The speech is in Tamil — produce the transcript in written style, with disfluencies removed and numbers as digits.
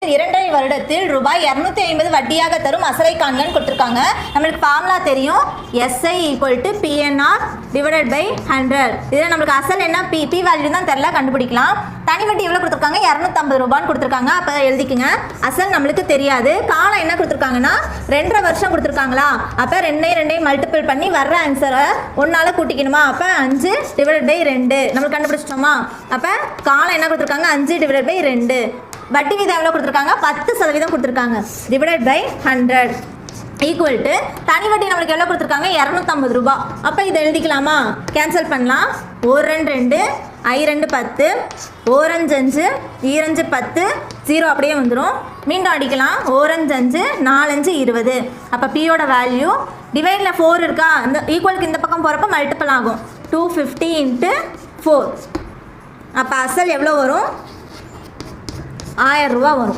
2.5 வருடத்தில் ரூபாய் 250 வட்டியாக தரும் அசலை காண்கன்னு கொடுத்துருக்காங்க. நம்மளுக்கு ஃபார்முலா தெரியும், SI = PNR / 100. இதில் நம்மளுக்கு அசல் என்ன பி வேல்யூ தான் தெரில, கண்டுபிடிக்கலாம். தனி வட்டி எவ்வளோ கொடுத்துருக்காங்க? 250 ரூபான்னு கொடுத்துருக்காங்க. அப்போ எழுதிக்குங்க. அசல் நம்மளுக்கு தெரியாது. காலம் என்ன கொடுத்துருக்காங்கன்னா 2.5 வருஷம் கொடுத்துருக்காங்களா? அப்போ 2 மல்டிபிள் பண்ணி வர்ற ஆன்சரை 1ஆல் கூட்டிக்கணுமா? அப்போ 5 / 2 நம்மளுக்கு கண்டுபிடிச்சிட்டோமா? அப்போ காலம் என்ன கொடுத்துருக்காங்க? 5 / 2. வட்டி வீதம் எவ்வளோ கொடுத்துருக்காங்க? 10% கொடுத்துருக்காங்க. /100 = தனி வட்டி நம்மளுக்கு எவ்வளோ கொடுத்துருக்காங்க? 250 ரூபா. அப்போ இதை எழுதிக்கலாமா? கேன்சல் பண்ணலாம். 1 2 I 2 10 1 5 2 10 0 அப்படியே வந்துடும். மீண்டும் அடிக்கலாம். 1 5 4 5 20. அப்போ பியோட வேல்யூ டிவைடில் 4 இருக்கா? இந்த ஈக்குவலுக்கு இந்த பக்கம் போகிறப்ப மல்டிபிள் ஆகும். 250 × 4. அப்போ அசல் எவ்வளோ வரும்? 1000 ரூபா வரும்.